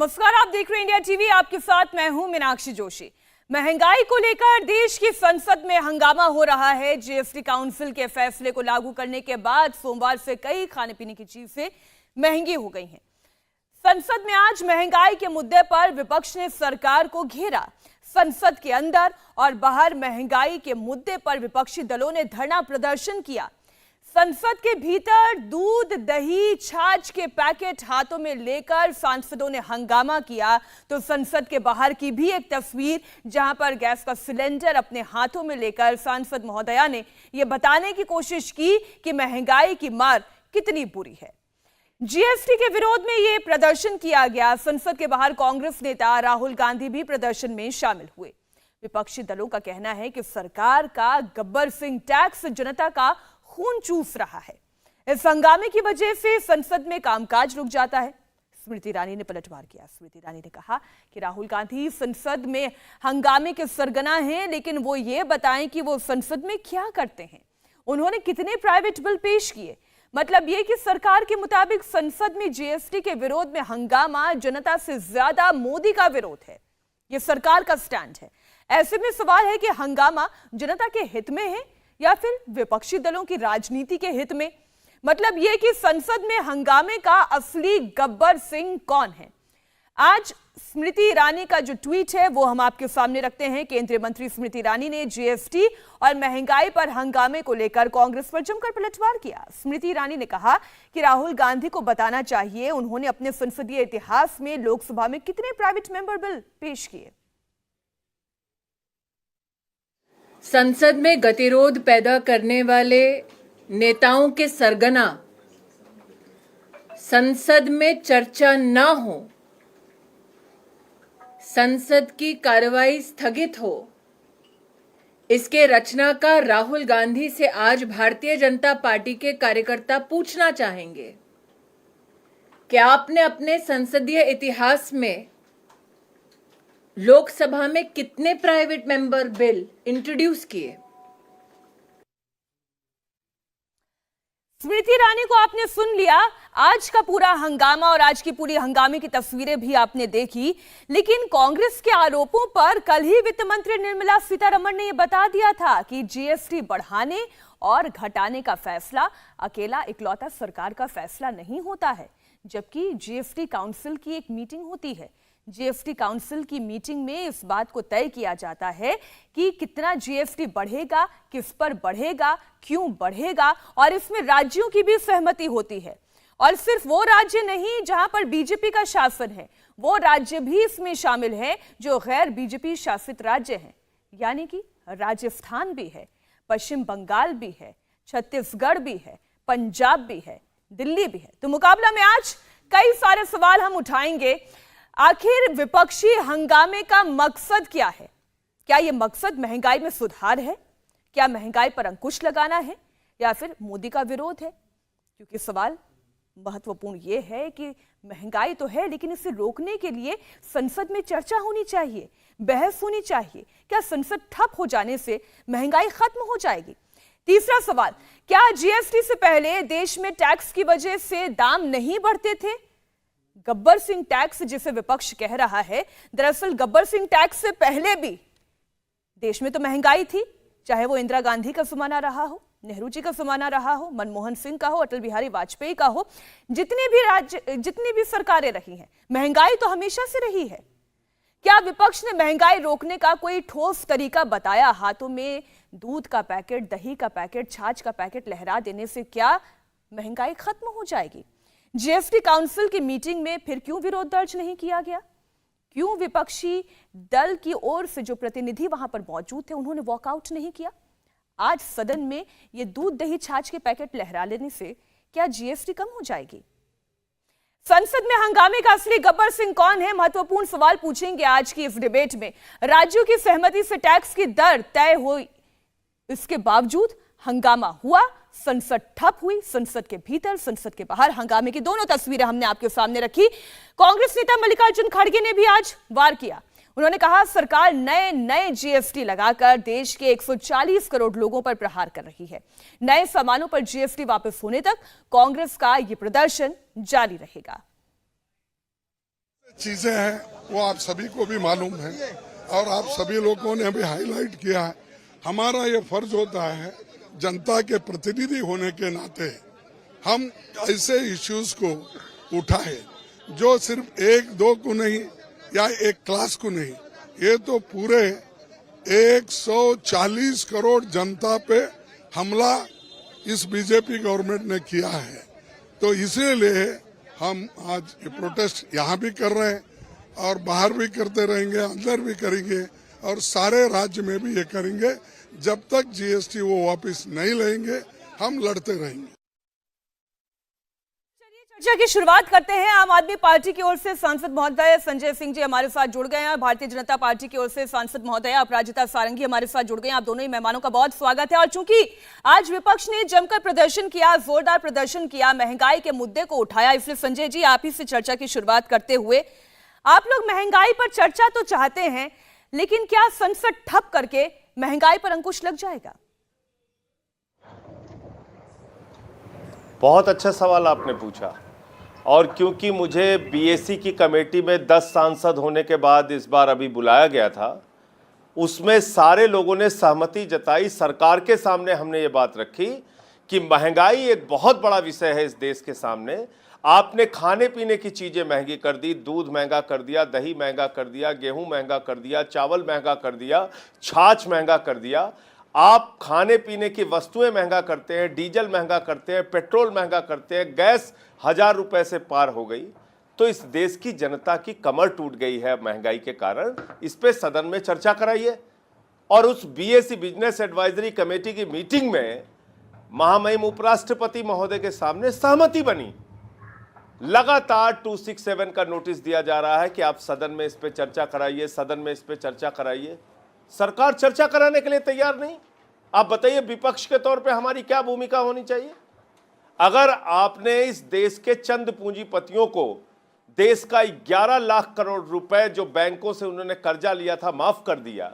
नमस्कार, आप देख रहे हैं इंडिया टीवी। आपके साथ मैं हूं मीनाक्षी जोशी। महंगाई को लेकर देश की संसद में हंगामा हो रहा है। जीएसटी काउंसिल के फैसले को लागू करने के बाद सोमवार से कई खाने पीने की चीजें महंगी हो गई हैं। संसद में आज महंगाई के मुद्दे पर विपक्ष ने सरकार को घेरा। संसद के अंदर और बाहर महंगाई के मुद्दे पर विपक्षी दलों ने धरना प्रदर्शन किया। संसद के भीतर दूध, दही, छाछ के पैकेट हाथों में लेकर सांसदों ने हंगामा किया, तो संसद के बाहर की भी एक तस्वीर जहां पर गैस का सिलेंडर अपने हाथों में लेकर सांसद महोदया ने यह बताने की कोशिश की कि महंगाई की मार कितनी बुरी है। जीएसटी के विरोध में यह प्रदर्शन किया गया। संसद के बाहर कांग्रेस नेता राहुल गांधी भी प्रदर्शन में शामिल हुए। विपक्षी दलों का कहना है कि सरकार का गब्बर सिंह टैक्स जनता का खून चूस रहा है। इस हंगामे की वजह से संसद में कामकाज रुक जाता है। स्मृति ईरानी ने पलटवार किया। स्मृति ईरानी ने कहा कि राहुल गांधी संसद में हंगामे के सरगना हैं, लेकिन वो ये बताएं कि वो संसद में क्या करते हैं। उन्होंने कितने प्राइवेट बिल पेश किए। मतलब ये कि सरकार के मुताबिक संसद में जीएसटी के विरोध में हंगामा जनता से ज्यादा मोदी का विरोध है। ये सरकार का स्टैंड है। ऐसे में सवाल है कि हंगामा जनता के हित में है या फिर विपक्षी दलों की राजनीति के हित में। मतलब यह कि संसद में हंगामे का असली गब्बर सिंह कौन है। आज स्मृति ईरानी का जो ट्वीट है वो हम आपके सामने रखते हैं। केंद्रीय मंत्री स्मृति ईरानी ने जीएसटी और महंगाई पर हंगामे को लेकर कांग्रेस पर जमकर पलटवार किया। स्मृति ईरानी ने कहा कि राहुल गांधी को बताना चाहिए उन्होंने अपने संसदीय इतिहास में लोकसभा में कितने प्राइवेट मेंबर बिल पेश किए। संसद में गतिरोध पैदा करने वाले नेताओं के सरगना संसद में चर्चा न हो, संसद की कार्रवाई स्थगित हो, इसके रचनाकार राहुल गांधी से आज भारतीय जनता पार्टी के कार्यकर्ता पूछना चाहेंगे कि आपने अपने संसदीय इतिहास में लोकसभा में कितने प्राइवेट मेंबर बिल इंट्रोड्यूस किए। स्मृति ईरानी को आपने सुन लिया। आज का पूरा हंगामा और आज की पूरी हंगामे की तस्वीरें भी आपने देखी, लेकिन कांग्रेस के आरोपों पर कल ही वित्त मंत्री निर्मला सीतारमण ने यह बता दिया था कि जीएसटी बढ़ाने और घटाने का फैसला अकेला इकलौता सरकार का फैसला नहीं होता है, जबकि जीएसटी काउंसिल की एक मीटिंग होती है। जीएसटी काउंसिल की मीटिंग में इस बात को तय किया जाता है कि कितना जीएसटी बढ़ेगा, किस पर बढ़ेगा, क्यों बढ़ेगा, और इसमें राज्यों की भी सहमति होती है। और सिर्फ वो राज्य नहीं जहां पर बीजेपी का शासन है, वो राज्य भी इसमें शामिल है जो गैर बीजेपी शासित राज्य हैं। यानी कि राजस्थान भी है, पश्चिम बंगाल भी है, छत्तीसगढ़ भी है, पंजाब भी है, दिल्ली भी है। तो मुकाबला में आज कई सारे सवाल हम उठाएंगे। आखिर विपक्षी हंगामे का मकसद क्या है? क्या यह मकसद महंगाई में सुधार है? क्या महंगाई पर अंकुश लगाना है या फिर मोदी का विरोध है? क्योंकि सवाल महत्वपूर्ण यह है कि महंगाई तो है, लेकिन इसे रोकने के लिए संसद में चर्चा होनी चाहिए, बहस होनी चाहिए। क्या संसद ठप हो जाने से महंगाई खत्म हो जाएगी? तीसरा सवाल, क्या जीएसटी से पहले देश में टैक्स की वजह से दाम नहीं बढ़ते थे? गब्बर सिंह टैक्स जिसे विपक्ष कह रहा है, दरअसल गब्बर सिंह टैक्स से पहले भी देश में तो महंगाई थी, चाहे वो इंदिरा गांधी का जमाना रहा हो, नेहरू जी का जमाना रहा हो, मनमोहन सिंह का हो, अटल बिहारी वाजपेयी का हो, जितनी भी सरकारें रही हैं, महंगाई तो हमेशा से रही है। क्या विपक्ष ने महंगाई रोकने का कोई ठोस तरीका बताया? हाथों में दूध का पैकेट, दही का पैकेट, छाछ का पैकेट लहरा देने से क्या महंगाई खत्म हो जाएगी? जीएसटी काउंसिल की मीटिंग में फिर क्यों विरोध दर्ज नहीं किया गया? क्यों विपक्षी दल की ओर से जो प्रतिनिधि वहां पर मौजूद थे उन्होंने वॉकआउट नहीं किया? आज सदन में ये दूध, दही, छाछ के पैकेट लहरा लेने से क्या जीएसटी कम हो जाएगी? संसद में हंगामे का असली गब्बर सिंह कौन है? महत्वपूर्ण सवाल पूछेंगे आज की इस डिबेट में। राज्यों की सहमति से टैक्स की दर तय हुई, इसके बावजूद हंगामा हुआ, संसद ठप हुई। संसद के भीतर, संसद के बाहर हंगामे की दोनों तस्वीरें हमने आपके सामने रखी। कांग्रेस नेता मल्लिकार्जुन खड़गे ने भी आज वार किया। उन्होंने कहा सरकार नए जीएसटी लगाकर देश के 140 करोड़ लोगों पर प्रहार कर रही है। नए सामानों पर जीएसटी वापस होने तक कांग्रेस का यह प्रदर्शन जारी रहेगा। चीजें हैं वो आप सभी को भी मालूम है और आप सभी लोगों ने अभी हाईलाइट किया है। हमारा ये फर्ज होता है जनता के प्रतिनिधि होने के नाते हम ऐसे इश्यूज को उठाए जो सिर्फ एक दो को नहीं या एक क्लास को नहीं, ये तो पूरे 140 करोड़ जनता पे हमला इस बीजेपी गवर्नमेंट ने किया है। तो इसीलिए हम आज ये प्रोटेस्ट यहाँ भी कर रहे हैं और बाहर भी करते रहेंगे, अंदर भी करेंगे और सारे राज्य में भी ये करेंगे। जब तक जीएसटी वो वापस नहीं लेंगे हम लड़ते रहेंगे। चर्चा की शुरुआत करते हैं। आम आदमी पार्टी की ओर से सांसद महोदय संजय सिंह जी हमारे साथ जुड़ गए हैं। भारतीय जनता पार्टी की ओर से सांसद महोदय अपराजिता सारंगी हमारे साथ जुड़ गए हैं। आप दोनों ही मेहमानों का बहुत स्वागत है। और चूंकि आज विपक्ष ने जमकर प्रदर्शन किया, जोरदार प्रदर्शन किया, महंगाई के मुद्दे को उठाया, इसलिए संजय जी आप ही से चर्चा की शुरुआत करते हुए, आप लोग महंगाई पर चर्चा तो चाहते हैं, लेकिन क्या संसद ठप करके महंगाई पर अंकुश लग जाएगा? बहुत अच्छा सवाल आपने पूछा। और क्योंकि मुझे बीएसी की कमेटी में 10 सांसद होने के बाद इस बार अभी बुलाया गया था, उसमें सारे लोगों ने सहमति जताई। सरकार के सामने हमने ये बात रखी कि महंगाई एक बहुत बड़ा विषय है इस देश के सामने। आपने खाने पीने की चीजें महंगी कर दी, दूध महंगा कर दिया, दही महंगा कर दिया, गेहूं महंगा कर दिया, चावल महंगा कर दिया, छाछ महंगा कर दिया। आप खाने पीने की वस्तुएं महंगा करते हैं, डीजल महंगा करते हैं, पेट्रोल महंगा करते हैं, गैस 1000 रुपए से पार हो गई। तो इस देश की जनता की कमर टूट गई है महंगाई के कारण। इस पे सदन में चर्चा कराइए। और उस बीएसी बिजनेस एडवाइजरी कमेटी की मीटिंग में महामहिम उपराष्ट्रपति महोदय के सामने सहमति बनी। लगातार 267 का नोटिस दिया जा रहा है कि आप सदन में इस पे चर्चा कराइए, सदन में इस पे चर्चा कराइए। सरकार चर्चा कराने के लिए तैयार नहीं। आप बताइए विपक्ष के तौर पे हमारी क्या भूमिका होनी चाहिए? अगर आपने इस देश के चंद पूंजीपतियों को देश का 11 लाख करोड़ रुपए जो बैंकों से उन्होंने कर्जा लिया था माफ कर दिया,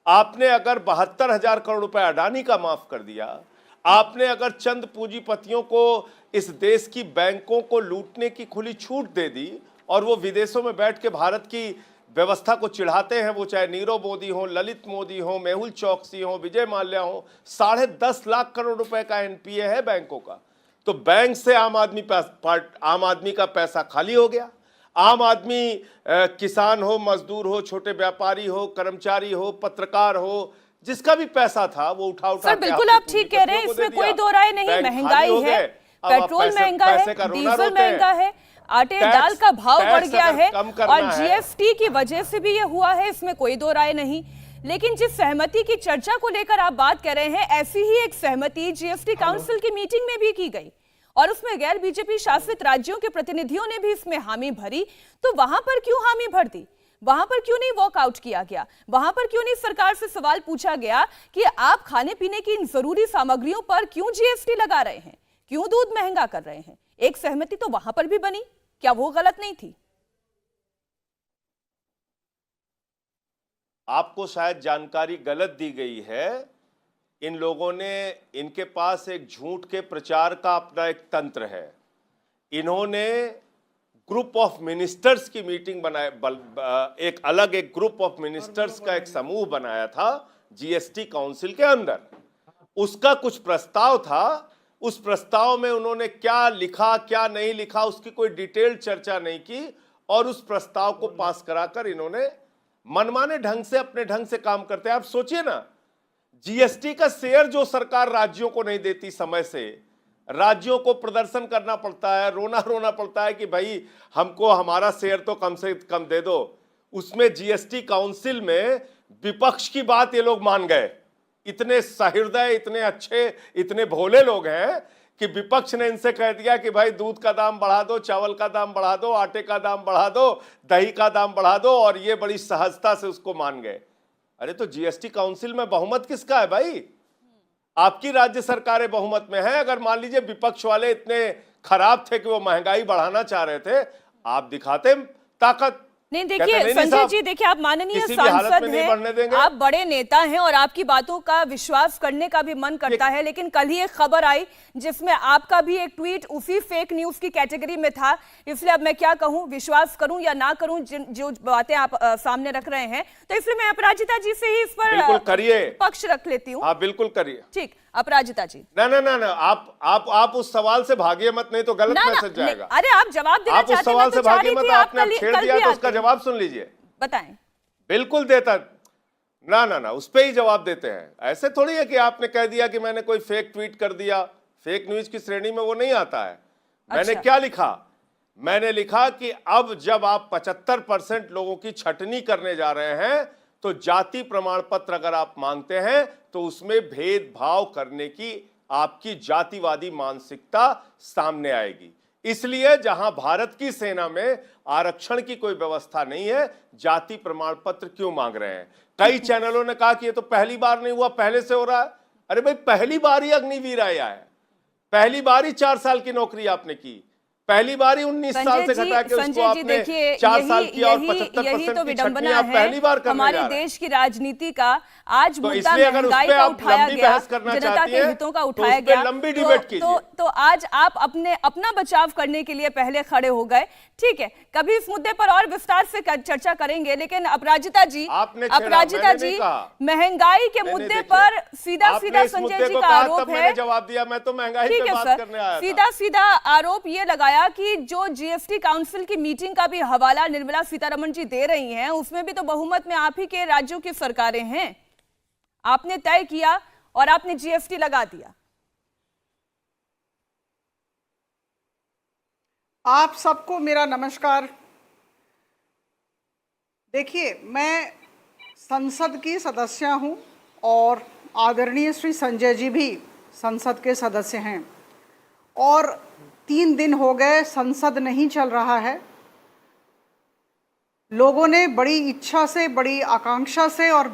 आपने अगर 72,000 करोड़ रुपए अडानी का माफ कर दिया, आपने अगर चंद पूंजीपतियों को इस देश की बैंकों को लूटने की खुली छूट दे दी और वो विदेशों में बैठ के भारत की व्यवस्था को चिढ़ाते हैं, वो चाहे नीरव मोदी हो, ललित मोदी हो, मेहुल चौकसी हो, विजय माल्या हो, 10.5 लाख करोड़ रुपए का एनपीए है बैंकों का। तो बैंक से आम आदमी का पैसा खाली हो गया। आम आदमी किसान हो, मजदूर हो, छोटे व्यापारी हो, कर्मचारी हो, पत्रकार हो, जिसका भी पैसा था वो उठा सर बिल्कुल आप ठीक कह रहे हैं, इसमें कोई दो राय नहीं। महंगाई है, पेट्रोल महंगा है, डीजल महंगा है, आटे दाल का भाव बढ़ गया है और जीएसटी की वजह से भी ये हुआ है, इसमें कोई दो राय नहीं। लेकिन जिस सहमति की चर्चा को लेकर आप बात कर रहे हैं, ऐसी ही एक सहमति जीएसटी काउंसिल की मीटिंग में भी की गई और उसमें गैर बीजेपी शासित राज्यों के प्रतिनिधियों ने भी इसमें हामी भरी। तो वहां पर क्यों हामी भर दी? वहां पर क्यों नहीं वॉकआउट किया गया? वहां पर क्यों नहीं सरकार से सवाल पूछा गया कि आप खाने पीने की इन जरूरी सामग्रियों पर क्यों जीएसटी लगा रहे हैं, क्यों दूध महंगा कर रहे हैं? एक सहमति तो वहां पर भी बनी, क्या वो गलत नहीं थी? आपको शायद जानकारी गलत दी गई है। इन लोगों ने, इनके पास एक झूठ के प्रचार का अपना एक तंत्र है। इन्होंने ग्रुप ऑफ मिनिस्टर्स की मीटिंग बनाए, एक अलग एक ग्रुप ऑफ मिनिस्टर्स का एक समूह बनाया था जीएसटी काउंसिल के अंदर। उसका कुछ प्रस्ताव था, उस प्रस्ताव में उन्होंने क्या लिखा क्या नहीं लिखा उसकी कोई डिटेल्ड चर्चा नहीं की और उस प्रस्ताव को पास कराकर इन्होंने मनमाने ढंग से अपने ढंग से काम करते हैं। आप सोचिए ना, जीएसटी का शेयर जो सरकार राज्यों को नहीं देती समय से, राज्यों को प्रदर्शन करना पड़ता है, रोना पड़ता है कि भाई हमको हमारा शेयर तो कम से कम दे दो। उसमें जीएसटी काउंसिल में विपक्ष की बात ये लोग मान गए। इतने सहृदय, इतने अच्छे, इतने भोले लोग हैं कि विपक्ष ने इनसे कह दिया कि भाई दूध का दाम बढ़ा दो, चावल का दाम बढ़ा दो, आटे का दाम बढ़ा दो, दही का दाम बढ़ा दो, और ये बड़ी सहजता से उसको मान गए। अरे तो जीएसटी काउंसिल में बहुमत किसका है भाई? आपकी राज्य सरकारें बहुमत में है। अगर मान लीजिए विपक्ष वाले इतने खराब थे कि वो महंगाई बढ़ाना चाह रहे थे, आप दिखाते ताकत, नहीं कहते देखिए नहीं संजय साहब, जी, देखिए आप माननीय किसी भी हालत सांसद में नहीं बढ़ने हैं, देंगे। आप बड़े नेता हैं और आपकी बातों का विश्वास करने का भी मन करता है, लेकिन कल ही एक खबर आई जिसमें आपका भी एक ट्वीट उसी फेक न्यूज की कैटेगरी में था। इसलिए अब मैं क्या कहूं, विश्वास करूं या ना करूं जो बातें आप सामने रख रहे हैं, तो इसलिए मैं अपराजिता जी से ही इस बिल्कुल पर करिए, पक्ष रख लेती हूँ। आप बिल्कुल करिए। ठीक, अपराजिता जी। ना ना ना ना, आप उस सवाल से भागिए मत, नहीं तो गलत ना ना, मैसेज जाएगा। अरे आप जवाब देना आप उस चाहते हैं, सवाल मैं से तो चाह भागिए रही मत, थी आप आपने अब कल छेड़ भी दिया तो उसका आते। जवाब सुन लीजिए। बताएं। बिल्कुल देता, ना ना ना, उस पे ही जवाब देते हैं। ऐसे थोड़ी है कि आपने कह दिया कि मैंने कोई फेक ट्वीट कर दिया, फेक न्यूज की श्रेणी में वो नहीं आता है। मैंने क्या लिखा, मैंने लिखा कि अब जब आप 75% लोगों की छटनी करने जा रहे हैं तो जाति प्रमाण पत्र अगर आप मांगते हैं तो उसमें भेदभाव करने की आपकी जातिवादी मानसिकता सामने आएगी। इसलिए जहां भारत की सेना में आरक्षण की कोई व्यवस्था नहीं है, जाति प्रमाण पत्र क्यों मांग रहे हैं? कई चैनलों ने कहा कि ये तो पहली बार नहीं हुआ, पहले से हो रहा है। अरे भाई, पहली बार ही अग्निवीर आया है, पहली बार ही 4 साल की नौकरी आपने की, पहली बार ही 19 साल से घटा के उसको आपने 4 साल की और 75% की छटनी आप पहली बार करने जा रहे हैं। हमारे देश की राजनीति का आज तो मुद्दा इसलिए अगर उस महंगाई पे का आप उठाया लंबी गया, बहस करना जनता चाहती के हैं, हितों का तो उठाया उस पे गया, लंबी डिबेट कीजिए। तो आज आप अपना बचाव करने के लिए पहले खड़े हो गए। ठीक है, कभी इस मुद्दे पर और विस्तार से चर्चा करेंगे, लेकिन अपराजिता जी, महंगाई के मुद्दे पर सीधा सीधा संजय जी का आरोप है। जवाब दिया, मैं तो महंगाई ठीक पे है बात सर, करने आया था। सीधा सीधा आरोप ये लगाया कि जो जीएसटी काउंसिल की मीटिंग का भी हवाला निर्मला सीतारमण जी दे रही हैं, उसमें भी तो बहुमत में आप ही के राज्यों की सरकारें हैं। आपने तय किया और आपने जीएसटी लगा दिया। आप सबको मेरा नमस्कार। देखिए, मैं संसद की सदस्य हूं और आदरणीय श्री संजय जी भी संसद के सदस्य हैं और 3 दिन हो गए संसद नहीं चल रहा है। लोगों ने बड़ी इच्छा से, बड़ी आकांक्षा से और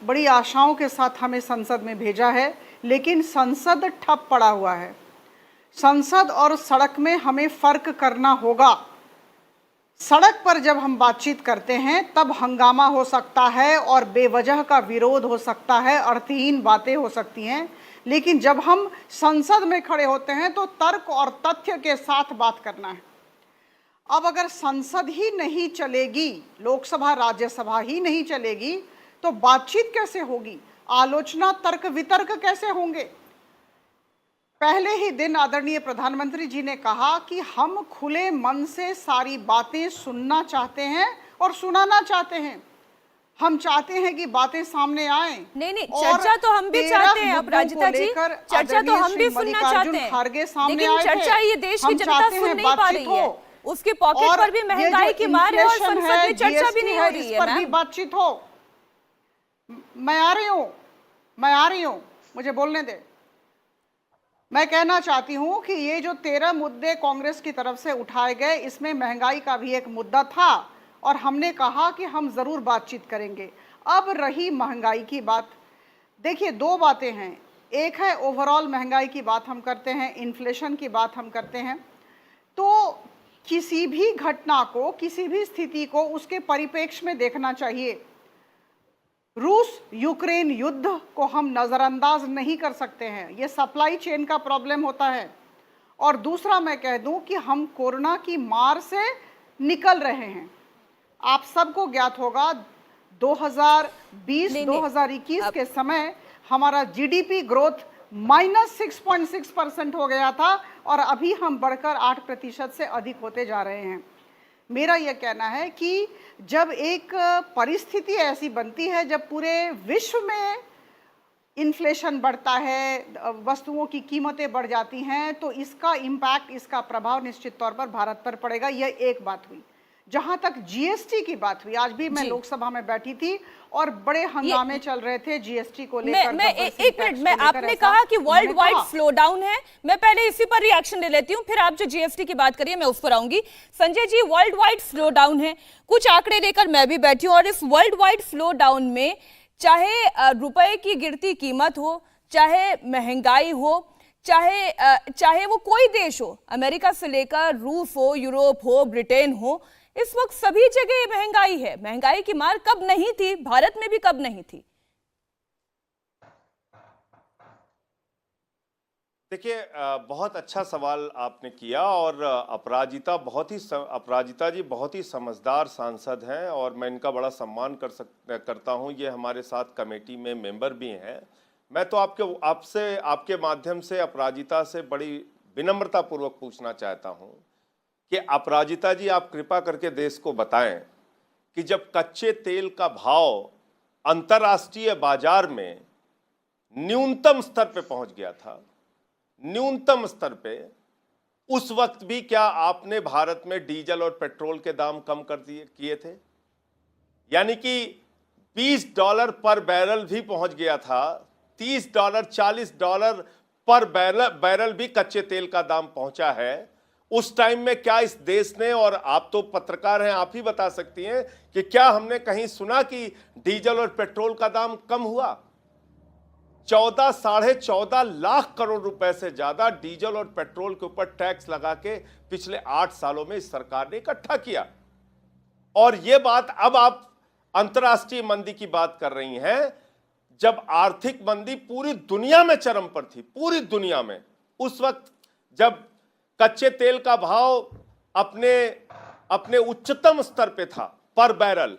बड़ी आशाओं के साथ हमें संसद में भेजा है, लेकिन संसद ठप पड़ा हुआ है। संसद और सड़क में हमें फ़र्क करना होगा। सड़क पर जब हम बातचीत करते हैं तब हंगामा हो सकता है और बेवजह का विरोध हो सकता है, अर्थहीन बातें हो सकती हैं, लेकिन जब हम संसद में खड़े होते हैं तो तर्क और तथ्य के साथ बात करना है। अब अगर संसद ही नहीं चलेगी, लोकसभा राज्यसभा ही नहीं चलेगी, तो बातचीत कैसे होगी? आलोचना, तर्क वितर्क कैसे होंगे? पहले ही दिन आदरणीय प्रधानमंत्री जी ने कहा कि हम खुले मन से सारी बातें सुनना चाहते हैं और सुनाना चाहते हैं। हम चाहते हैं कि बातें सामने आए। नहीं, चर्चा तो हम भी चाहते हैं अपराजिता जी, चर्चा तो हम भी सुनना चाहते हैं, लेकिन चर्चा ये देश की जनता सुन नहीं पा रही है। उसके पॉकेट पर भी महंगाई की मार है और संसद में चर्चा भी नहीं हो रही है। इस पर भी बातचीत हो। मैं आ रही हूँ, मुझे बोलने दे। मैं कहना चाहती हूँ कि ये जो 13 मुद्दे कांग्रेस की तरफ से उठाए गए, इसमें महंगाई का भी एक मुद्दा था और हमने कहा कि हम ज़रूर बातचीत करेंगे। अब रही महंगाई की बात, देखिए 2 बातें हैं। एक है ओवरऑल महंगाई की बात हम करते हैं, इन्फ्लेशन की बात हम करते हैं, तो किसी भी घटना को, किसी भी स्थिति को उसके परिप्रेक्ष्य में देखना चाहिए। रूस यूक्रेन युद्ध को हम नज़रअंदाज नहीं कर सकते हैं, ये सप्लाई चेन का प्रॉब्लम होता है। और दूसरा मैं कह दूं कि हम कोरोना की मार से निकल रहे हैं। आप सबको ज्ञात होगा 2020-2021 के समय हमारा जीडीपी ग्रोथ -6.6% हो गया था और अभी हम बढ़कर 8% से अधिक होते जा रहे हैं। मेरा यह कहना है कि जब एक परिस्थिति ऐसी बनती है, जब पूरे विश्व में इन्फ्लेशन बढ़ता है, वस्तुओं की कीमतें बढ़ जाती हैं, तो इसका इम्पैक्ट, इसका प्रभाव निश्चित तौर पर भारत पर पड़ेगा। यह एक बात हुई। जहां तक जीएसटी की बात हुई, आज भी मैं लोकसभा में बैठी थी और बड़े हंगामे चल रहे थे जीएसटी को लेकर। मैं एक मिनट में, आपने कहा कि वर्ल्ड वाइड स्लो डाउन है, मैं पहले इसी पर रिएक्शन ले लेती हूं, फिर आप जो जीएसटी की बात करिए मैं उस पर आऊंगी। Sanjay ji, world wide slow down है, कुछ आंकड़े लेकर मैं भी बैठी हूं और इस वर्ल्ड वाइड स्लो डाउन में चाहे रुपए की गिरती कीमत हो, चाहे महंगाई हो, चाहे वो कोई देश हो, अमेरिका से लेकर रूस हो, यूरोप हो, ब्रिटेन हो, इस वक्त सभी जगह महंगाई है। महंगाई की मार कब नहीं थी, भारत में भी कब नहीं थी? देखिए, बहुत अच्छा सवाल आपने किया और अपराजिता जी बहुत ही समझदार सांसद हैं और मैं इनका बड़ा सम्मान करता हूं। ये हमारे साथ कमेटी में मेंबर भी हैं। मैं तो आपके माध्यम से अपराजिता से बड़ी विनम्रता पूर्वक पूछना चाहता हूं कि अपराजिता जी, आप कृपा करके देश को बताएं कि जब कच्चे तेल का भाव अंतर्राष्ट्रीय बाजार में न्यूनतम स्तर पे पहुंच गया था, न्यूनतम स्तर पे, उस वक्त भी क्या आपने भारत में डीजल और पेट्रोल के दाम कम किए थे? यानी कि $20 पर बैरल भी पहुंच गया था, $30 $40 पर बैरल भी कच्चे तेल का दाम पहुंचा है। उस टाइम में क्या इस देश ने, और आप तो पत्रकार हैं, आप ही बता सकती हैं कि क्या हमने कहीं सुना कि डीजल और पेट्रोल का दाम कम हुआ? 14 साढ़े 14 लाख करोड़ रुपए से ज्यादा डीजल और पेट्रोल के ऊपर टैक्स लगा के पिछले 8 सालों में इस सरकार ने इकट्ठा किया। और यह बात, अब आप अंतर्राष्ट्रीय मंदी की बात कर रही हैं, जब आर्थिक मंदी पूरी दुनिया में चरम पर थी, पूरी दुनिया में, उस वक्त जब कच्चे तेल का भाव अपने उच्चतम स्तर पे था पर बैरल,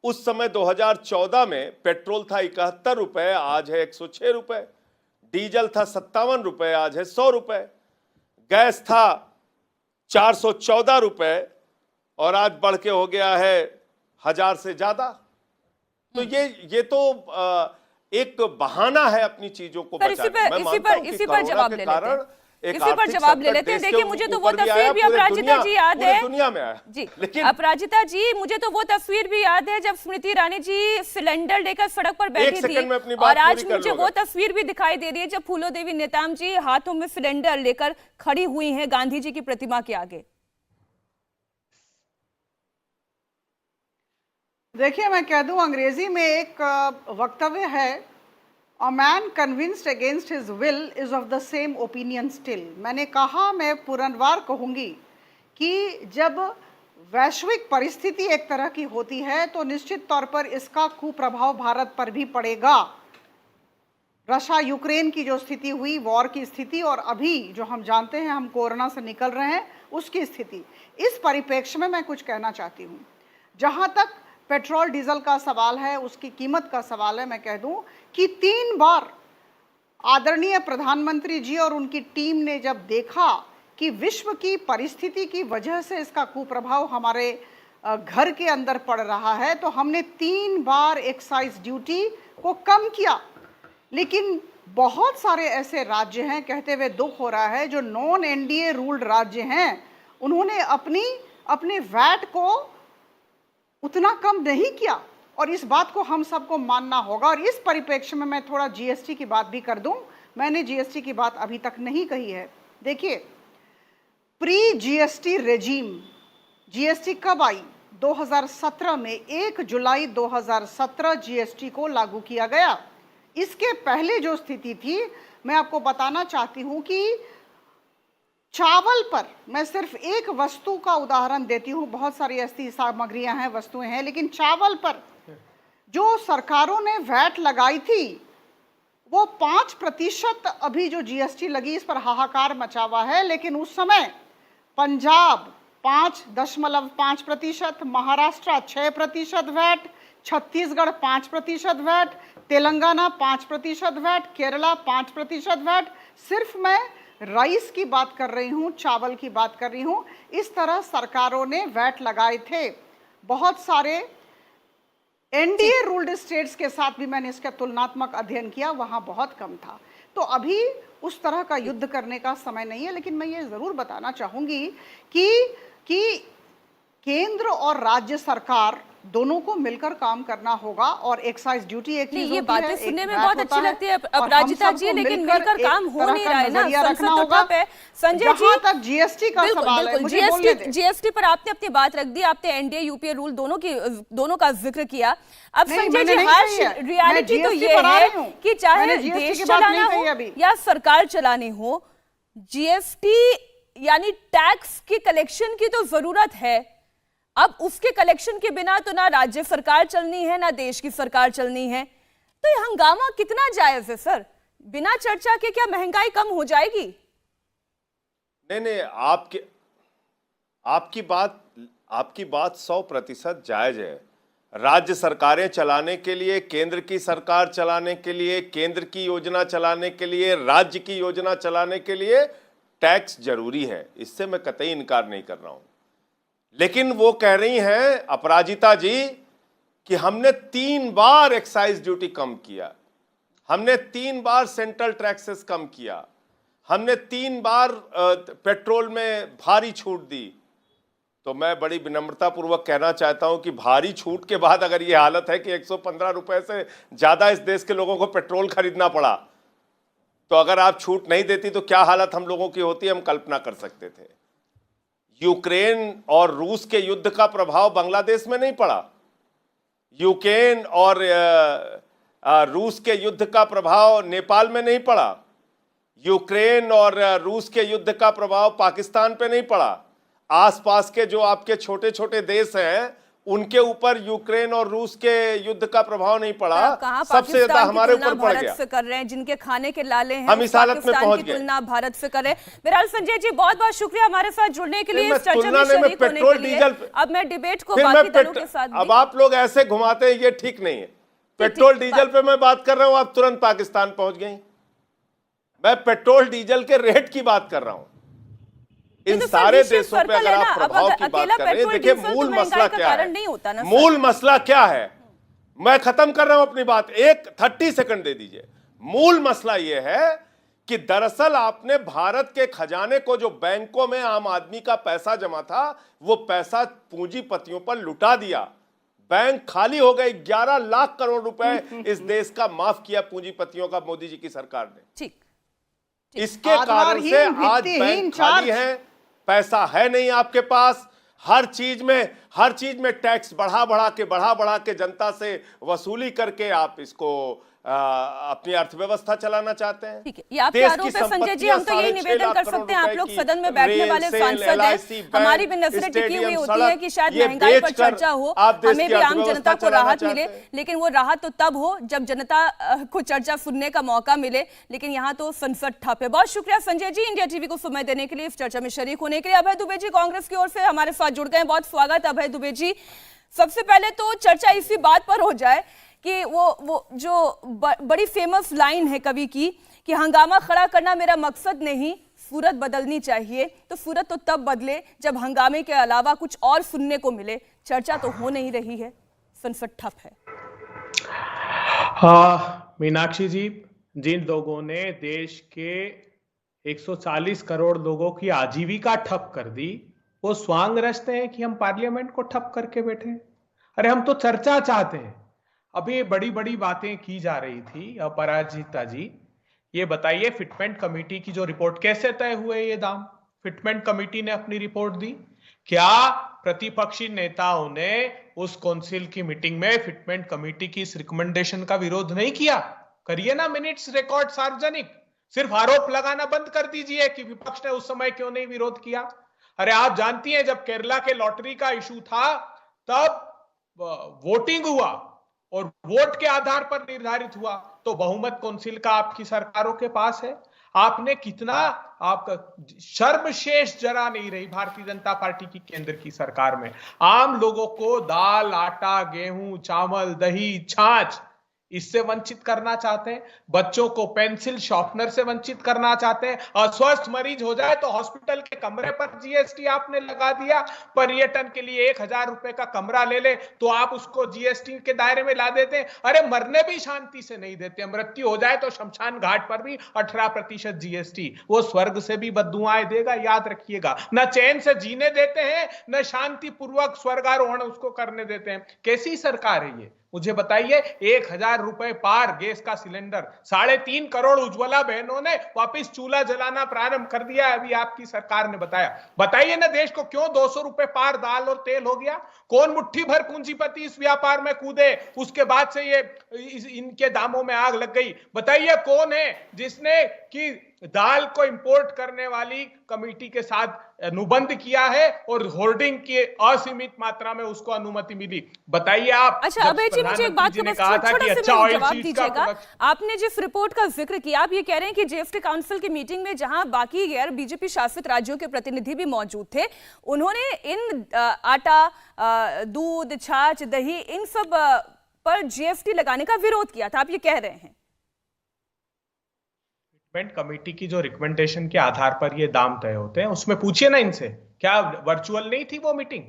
उस समय 2014 में पेट्रोल था 71 रुपए, आज है 106 रुपए, डीजल था 57 रुपए, आज है 100 रुपए, गैस था 414 रुपए और आज बढ़ के हो गया है 1000 से ज्यादा। तो ये तो एक बहाना है अपनी चीजों को बचाने। इसी पर जवाब ले लेते हैं। देखिए, मुझे तो वो तस्वीर भी अपराजिता जी याद है, दुनिया में आया जी, लेकिन अपराजिता जी, मुझे तो वो तस्वीर भी याद है जब स्मृति ईरानी जी सिलेंडर लेकर सड़क पर बैठी थी, और आज मुझे वो तस्वीर भी दिखाई दे रही है जब फूलो देवी नेताम जी हाथों में सिलेंडर लेकर खड़ी हुई हैं गांधी जी की प्रतिमा के आगे। देखिए, मैं कह दूं, अंग्रेजी में एक वक्तव्य है, A man convinced against his will is of the same opinion still। मैंने कहा, मैं पुनर्वार कहूंगी कि जब वैश्विक परिस्थिति एक तरह की होती है तो निश्चित तौर पर इसका कुप्रभाव भारत पर भी पड़ेगा। रशिया यूक्रेन की जो स्थिति हुई, वॉर की स्थिति, और अभी जो हम जानते हैं हम कोरोना से निकल रहे हैं उसकी स्थिति, इस परिप्रेक्ष्य में मैं कुछ कहना चाहती हूँ। जहाँ तक पेट्रोल डीजल का सवाल है, उसकी कीमत का सवाल है, मैं कह दूं कि 3 बार आदरणीय प्रधानमंत्री जी और उनकी टीम ने जब देखा कि विश्व की परिस्थिति की वजह से इसका कुप्रभाव हमारे घर के अंदर पड़ रहा है, तो हमने 3 बार एक्साइज ड्यूटी को कम किया। लेकिन बहुत सारे ऐसे राज्य हैं, कहते हुए दुख हो रहा है, जो नॉन एनडीए रूल्ड राज्य हैं, उन्होंने अपने वैट को उतना कम नहीं किया, और इस बात को हम सबको मानना होगा। और इस परिप्रेक्ष्य में मैं थोड़ा जीएसटी की बात भी कर दूं। मैंने जीएसटी की बात अभी तक नहीं कही है। देखिए, प्री जीएसटी रेजीम, जीएसटी कब आई? 2017 में 1 जुलाई 2017 जीएसटी को लागू किया गया। इसके पहले जो स्थिति थी, मैं आपको बताना चाहती हूं कि चावल पर, मैं सिर्फ एक वस्तु का उदाहरण देती हूँ, बहुत सारी ऐसी सामग्रियां हैं, वस्तुएं हैं, लेकिन चावल पर जो सरकारों ने वैट लगाई थी वो 5%, अभी जो जीएसटी लगी इस पर हाहाकार मचा हुआ है। लेकिन उस समय Punjab 5.5%, Maharashtra 6% VAT, Chhattisgarh 5% VAT, Telangana 5% VAT, Kerala 5% VAT. सिर्फ मैं राइस की बात कर रही हूँ, चावल की बात कर रही हूँ। इस तरह सरकारों ने वैट लगाए थे। बहुत सारे एनडीए रूल्ड स्टेट्स के साथ भी मैंने इसका तुलनात्मक अध्ययन किया, वहाँ बहुत कम था। तो अभी उस तरह का युद्ध करने का समय नहीं है। लेकिन मैं ये ज़रूर बताना चाहूँगी कि केंद्र और राज्य सरकार दोनों को मिलकर काम करना होगा, और एक्साइज ड्यूटी एक चीज ये बातें सुनने में बहुत अच्छी लगती है अपराजिता जी, लेकिन मिलकर काम हो नहीं रहा है ना, संसद तो ठप है। संजय जी, जहां तक जीएसटी का सवाल है, जीएसटी पर आपने अपनी बात रख दी, आपने एनडीए यूपीए रूल दोनों का जिक्र किया। अब संजय जी, हार्श रियलिटी तो ये है कि चाहे देश चलाना हो या सरकार चलानी हो, जीएसटी यानी टैक्स की कलेक्शन की तो जरूरत है। अब उसके कलेक्शन के बिना तो ना राज्य सरकार चलनी है ना देश की सरकार चलनी है। तो ये हंगामा कितना जायज है सर? बिना चर्चा के क्या महंगाई कम हो जाएगी? नहीं, आपकी बात 100% जायज है। राज्य सरकारें चलाने के लिए, केंद्र की सरकार चलाने के लिए, केंद्र की योजना चलाने के लिए, राज्य की योजना चलाने के लिए टैक्स जरूरी है, इससे मैं कतई इनकार नहीं कर रहा हूं। लेकिन वो कह रही हैं अपराजिता जी कि हमने 3 बार एक्साइज ड्यूटी कम किया, हमने 3 बार सेंट्रल टैक्सेस कम किया, हमने 3 बार पेट्रोल में भारी छूट दी। तो मैं बड़ी विनम्रता पूर्वक कहना चाहता हूं कि भारी छूट के बाद अगर ये हालत है कि 115 रुपए से ज्यादा इस देश के लोगों को पेट्रोल खरीदना पड़ा, तो अगर आप छूट नहीं देती तो क्या हालत हम लोगों की होती, हम कल्पना कर सकते थे। यूक्रेन और रूस के युद्ध का प्रभाव बांग्लादेश में नहीं पड़ा, यूक्रेन और रूस के युद्ध का प्रभाव नेपाल में नहीं पड़ा, यूक्रेन और रूस के युद्ध का प्रभाव पाकिस्तान पे नहीं पड़ा। आसपास के जो आपके छोटे छोटे देश हैं उनके ऊपर यूक्रेन और रूस के युद्ध का प्रभाव नहीं पड़ा, सबसे ज्यादा हमारे ऊपर पड़ गया। से कर रहे हैं जिनके खाने के लाले हैं, हम इस हालत में पहुंच गए। तुलना भारत से करें। बहरहाल संजय जी बहुत बहुत शुक्रिया हमारे साथ जुड़ने के लिए, इस चर्चा में तुलना शरीक होने पेट्रोल के लिए। डीजल अब मैं डिबेट को बाकी दलों के साथ अब आप लोग ऐसे घुमाते हैं, ये ठीक नहीं है। पेट्रोल डीजल पे मैं बात कर रहा हूं, आप तुरंत पाकिस्तान पहुंच गई। मैं पेट्रोल डीजल के रेट की बात कर रहा हूं। इन सारे देशों पे अगर आप प्रभाव की बात कर रहे हैं, देखिए मूल मसला क्या है, मूल मसला क्या है, मैं खत्म कर रहा हूं अपनी बात, 30 सेकंड दे दीजिए। मूल मसला यह है कि दरअसल आपने भारत के खजाने को, जो बैंकों में आम आदमी का पैसा जमा था, वो पैसा पूंजीपतियों पर लुटा दिया। बैंक खाली हो गए। 11 लाख करोड़ रुपए इस देश का माफ किया पूंजीपतियों का मोदी जी की सरकार ने। ठीक, इसके कारण से आज बैंक खाली है, पैसा है नहीं आपके पास। हर चीज में टैक्स बढ़ा बढ़ा के जनता से वसूली करके आप इसको अपनी अर्थव्यवस्था चलाना चाहते हैं। ठीक है, ये आपके आरोप है संजय जी। हम तो यही निवेदन कर सकते हैं, आप लोग सदन में बैठने वाले सांसद हैं, हमारी भी नजरें टिकी हुई होती है कि शायद महंगाई पर चर्चा हो, हमें भी आम जनता को राहत मिले, लेकिन वो राहत तो तब हो जब जनता को चर्चा सुनने का मौका मिले। लेकिन यहाँ तो संसद ठप है। बहुत शुक्रिया संजय जी इंडिया टीवी को समय देने के लिए, इस चर्चा में शरीक होने के लिए। अभय दुबे जी कांग्रेस की ओर से हमारे साथ जुड़ गए, बहुत स्वागत अभय दुबे जी। सबसे पहले तो चर्चा इसी बात पर हो जाए कि वो जो बड़ी फेमस लाइन है कवि की कि हंगामा खड़ा करना मेरा मकसद नहीं, सूरत बदलनी चाहिए। तो सूरत तो तब बदले जब हंगामे के अलावा कुछ और सुनने को मिले। चर्चा तो हो नहीं रही है, संसद ठप है। मीनाक्षी जी, जिन लोगों ने देश के 140 करोड़ लोगों की आजीविका ठप कर दी, वो स्वांग रचते हैं कि हम पार्लियामेंट को ठप करके बैठे। अरे हम तो चर्चा चाहते हैं। अभी बड़ी बड़ी बातें की जा रही थी। अपराजिता जी, ये बताइए फिटमेंट कमेटी की जो रिपोर्ट, कैसे तय हुए ये दाम? फिटमेंट कमेटी ने अपनी रिपोर्ट दी। क्या प्रतिपक्षी नेताओं ने उस काउंसिल की मीटिंग में फिटमेंट कमेटी की इस रिकमेंडेशन का विरोध नहीं किया? करिए ना मिनट्स रिकॉर्ड सार्वजनिक। सिर्फ आरोप लगाना बंद कर दीजिए कि विपक्ष ने उस समय क्यों नहीं विरोध किया। अरे आप जानती हैं, जब केरला के लॉटरी का इशू था तब वोटिंग हुआ और वोट के आधार पर निर्धारित हुआ। तो बहुमत काउंसिल का आपकी सरकारों के पास है। आपने कितना, आपका शर्मशेष जरा नहीं रही भारतीय जनता पार्टी की केंद्र की सरकार में। आम लोगों को दाल, आटा, गेहूं, चावल, दही, छाछ इससे वंचित करना चाहते हैं। बच्चों को पेंसिल शार्पनर से वंचित करना चाहते हैं। अस्वस्थ मरीज हो जाए तो हॉस्पिटल के कमरे पर जीएसटी आपने लगा दिया। पर्यटन के लिए 1000 रुपए का कमरा ले ले तो आप उसको जीएसटी के दायरे में ला देते हैं। अरे मरने भी शांति से नहीं देते। मृत्यु हो जाए तो शमशान घाट पर भी 18% जीएसटी। वो स्वर्ग से भी बद्दुआएं देगा, याद रखिएगा। न चैन से जीने देते हैं, न शांति पूर्वक स्वर्गारोहण उसको करने देते हैं। कैसी सरकार है ये? मुझे बताइए। 1000 रुपए पार गैस का सिलेंडर, 3.5 करोड़ उज्ज्वला बहनों ने वापिस चूल्हा जलाना प्रारंभ कर दिया है, अभी आपकी सरकार ने बताया। बताइए ना देश को क्यों 200 रुपए पार दाल और तेल हो गया? कौन मुट्ठी भर पूंजीपति इस व्यापार में कूदे, उसके बाद से ये इनके दामों में आग लग गई? बताइए कौन है जिसने कि दाल को इंपोर्ट करने वाली कमेटी के साथ अनुबंध किया है और होर्डिंग की असीमित मात्रा में उसको अनुमति मिली। बताइए आप। अच्छा अभय जी, मुझे एक बात का बस छोटा सा जवाब दीजिएगा। आपने जिस रिपोर्ट का जिक्र किया, आप ये कह रहे हैं कि जीएसटी काउंसिल की मीटिंग में जहां बाकी गैर बीजेपी शासित राज्यों के प्रतिनिधि भी मौजूद थे, उन्होंने इन आटा, दूध, छाछ, दही इन सब पर जीएसटी लगाने का विरोध किया था, आप ये कह रहे हैं? कमेटी की जो रिकमेंडेशन के आधार पर ये दाम तय होते हैं, उसमें पूछिए ना इनसे, क्या वर्चुअल नहीं थी वो मीटिंग?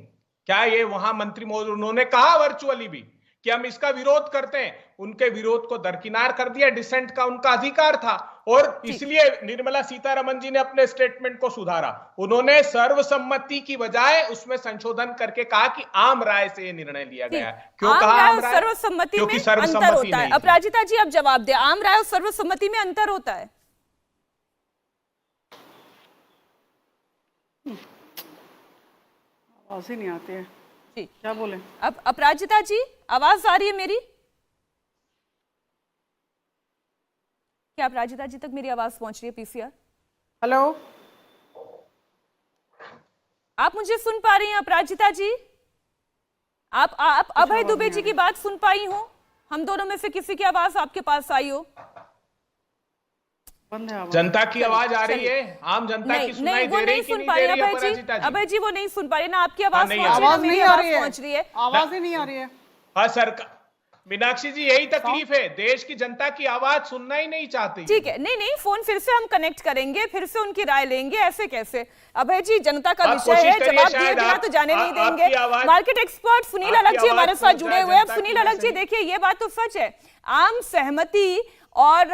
क्या ये वहां मंत्री महोदय उन्होंने कहा वर्चुअली भी कि हम इसका विरोध करते हैं? उनके विरोध को दरकिनार कर दिया, डिसेंट का उनका अधिकार था और इसलिए निर्मला सीतारमण जी ने अपने स्टेटमेंट को सुधारा। उन्होंने सर्वसम्मति की बजाय उसमें संशोधन करके कहा कि आम राय से ये निर्णय लिया गया। क्यों कहा आम राय? सर्वसम्मति में अंतर होता है। अपराजिता जी आप जवाब दें, आम राय और सर्वसम्मति में अंतर होता है? आवाज ही नहीं आती है जी, क्या बोले? अब अपराजिता जी आवाज आ रही है मेरी? क्या अपराजिता जी तक मेरी आवाज पहुंच रही है? पीसीआर, हेलो, आप मुझे सुन पा रही हैं अपराजिता जी? आप अभय दुबे जी की बात सुन पाई हो? हम दोनों में से किसी की आवाज आपके पास आई हो? जनता की आवाज आ रही है, आम जनता की सुनाई दे रही कि नहीं दे रही है? अभय जी वो नहीं सुन पा रही ना, आपकी आवाज नहीं पहुंच रही है, आवाज ही नहीं आ रही है। हाँ सरकार, मीनाक्षी जी यही तकलीफ है, देश की जनता की आवाज सुनना ही नहीं चाहती। ठीक है, नहीं फोन फिर से हम कनेक्ट करेंगे, फिर से उनकी राय लेंगे। ऐसे कैसे अभय जी, जनता का विषय है, जवाब दिए बिना तो जाने नहीं देंगे। मार्केट एक्सपर्ट सुनील अलग जी हमारे साथ जुड़े हुए हैं। सुनील अलग जी देखिए, ये बात तो सच है, आम सहमति और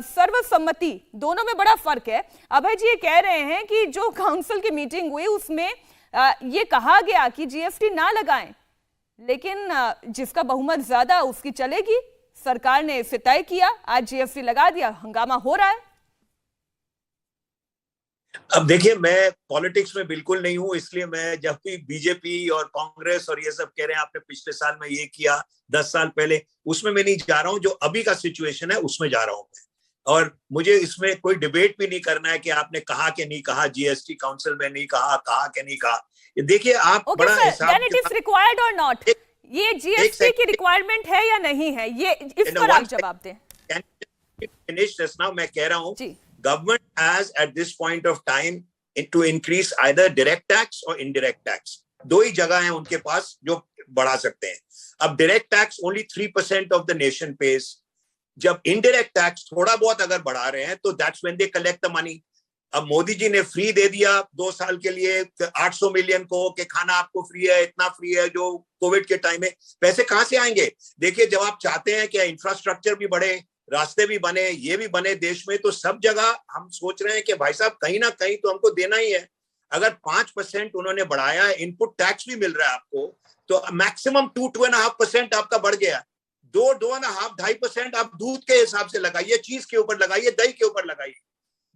सर्वसम्मति दोनों में बड़ा फर्क है। अभय जी ये कह रहे हैं कि जो काउंसिल की मीटिंग हुई उसमें ये कहा गया कि जीएसटी ना लगाएं, लेकिन जिसका बहुमत ज्यादा उसकी चलेगी। सरकार ने इसे तय किया, आज जीएसटी लगा दिया, हंगामा हो रहा है। अब देखिए, मैं पॉलिटिक्स में बिल्कुल नहीं हूं, इसलिए मैं जब भी बीजेपी और कांग्रेस और ये सब कह रहे हैं आपने पिछले साल में ये किया, 10 साल पहले, उसमें मैं नहीं जा रहा हूं। जो अभी का सिचुएशन है उसमें जा रहा हूं मैं, और मुझे इसमें कोई डिबेट भी नहीं करना है कि आपने कहा कि नहीं कहा, जीएसटी काउंसिल में नहीं कहा कि नहीं कहा। ये देखिए आप बड़ा हिसाब, देन इट इज रिक्वायर्ड और नॉट, ये जीएसटी की रिक्वायरमेंट है या नहीं है, ये इस पर आप जवाब दें। मैं कह रहा हूं government has at this point of time to increase either direct tax or indirect tax. दो ही जगह हैं उनके पास जो बढ़ा सकते हैं। अब direct tax only 3% of the nation pays. जब indirect tax थोड़ा बहुत अगर बढ़ा रहे हैं तो that's when they collect the money. अब मोदी जी ने फ्री दे दिया 2 साल के लिए 800 मिलियन को कि खाना आपको फ्री है, इतना फ्री है, जो कोविड के टाइम में पैसे कहां से आएंगे? देखिए, जब आप चाहते हैं कि इंफ्रास्ट्रक्चर भी बढ़े, रास्ते भी बने, ये भी बने देश में, तो सब जगह हम सोच रहे हैं कि भाई साहब कहीं ना कहीं तो हमको देना ही है। अगर 5% उन्होंने बढ़ाया है, इनपुट टैक्स भी मिल रहा है आपको, तो मैक्सिमम 2-2.5% आपका बढ़ गया। 2-2.5-2.5% आप दूध के हिसाब से लगाइए, चीज के ऊपर लगाइए, दही के ऊपर लगाइए।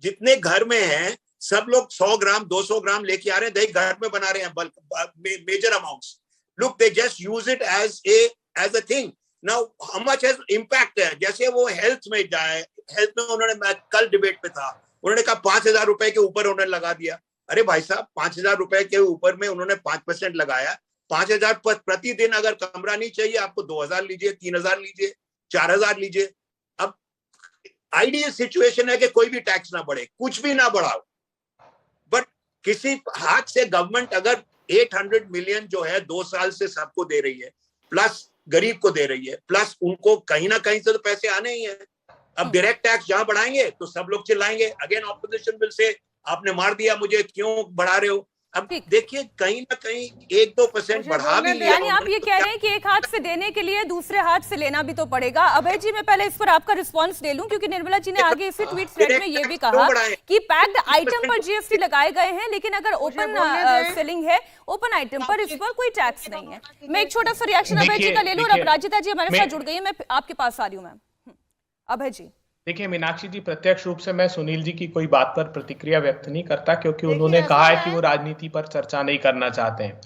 जितने घर में हैं सब लोग 100 ग्राम 200 ग्राम लेके आ रहे हैं, दही घर में बना रहे हैं, bulk major amounts. Look, they just use it as a thing. Now how much has impact है? जैसे वो हेल्थ में जाए, हेल्थ में उन्होंने, मैं कल डिबेट पे था, उन्होंने कहा 5,000 रुपए के ऊपर उन्होंने लगा दिया। अरे भाई साहब, 5,000 रुपए के ऊपर में उन्होंने 5% लगाया। 5,000 प्रतिदिन अगर कमरा नहीं चाहिए आपको, 2,000 लीजिए, 3,000 लीजिए, 4,000 लीजिए। अब आइडियल सिचुएशन है कि कोई भी टैक्स ना बढ़े, कुछ भी ना बढ़ाओ, बट किसी हाथ से गवर्नमेंट अगर 800 मिलियन जो है 2 साल से सबको दे रही है, प्लस गरीब को दे रही है, प्लस उनको कहीं ना कहीं से तो पैसे आने ही हैं। अब डायरेक्ट टैक्स जहां बढ़ाएंगे तो सब लोग चिल्लाएंगे, अगेन ऑपोजिशन विल से आपने मार दिया मुझे, क्यों बढ़ा रहे हो? अब देखिए, कहीं ना कहीं 1-2% बढ़ा भी लिया। यानी आप ये कह रहे हैं कि एक हाथ से देने के लिए दूसरे हाथ से लेना भी तो पड़ेगा। अभय जी, मैं पहले इस पर आपका रिस्पांस ले लूं, क्योंकि निर्मला जी ने आगे इसी ट्वीट थ्रेड में ये भी कहा कि पैक्ड आइटम पर जीएसटी लगाए गए हैं, लेकिन अगर ओपन सेलिंग है, ओपन आइटम पर इस पर कोई टैक्स नहीं है। मैं एक छोटा सा रिएक्शन अभय जी का ले लूं, और अपराजिता जी हमारे साथ जुड़ गई है, मैं आपके पास आ रही हूँ मैम। अभय जी देखिए, मीनाक्षी जी, प्रत्यक्ष रूप से मैं सुनील जी की कोई बात पर प्रतिक्रिया व्यक्त नहीं करता, क्योंकि उन्होंने कहा है कि वो राजनीति पर चर्चा नहीं करना चाहते हैं।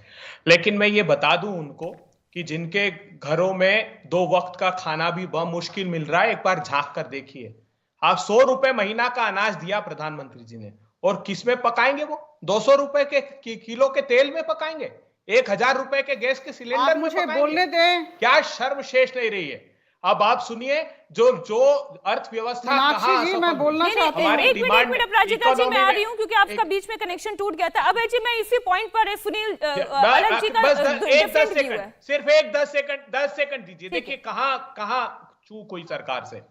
लेकिन मैं ये बता दूं उनको कि जिनके घरों में 2 वक्त का खाना भी बहुत मुश्किल मिल रहा है, एक बार झांक कर देखिए। आप 100 रुपए महीना का अनाज दिया प्रधानमंत्री जी ने, और किस में पकाएंगे? वो 200 रुपए के किलो के तेल में पकाएंगे, 1000 रुपए के गैस के सिलेंडर आप में मुझे पकाएंगे। बोलने दें। क्या शर्म शेष नहीं रही है? अब आप सुनिए, जो अर्थव्यवस्था मीनाक्षी कहाँ जी, असफल मैं हुई। बोलना चाहती हूँ। हमारी एक मिनट डिमांड अपराजिता जी, मैं आ रही हूँ क्योंकि आपका एक- बीच में कनेक्शन टूट गया था। अभय जी, मैं इसी पॉइंट पर सुनील अलग जी का बस एक 10 different view सेकंड, है। सिर्फ एक 10 सेकंड दीजिए। देखिए कहाँ चूक हुई सरकार से।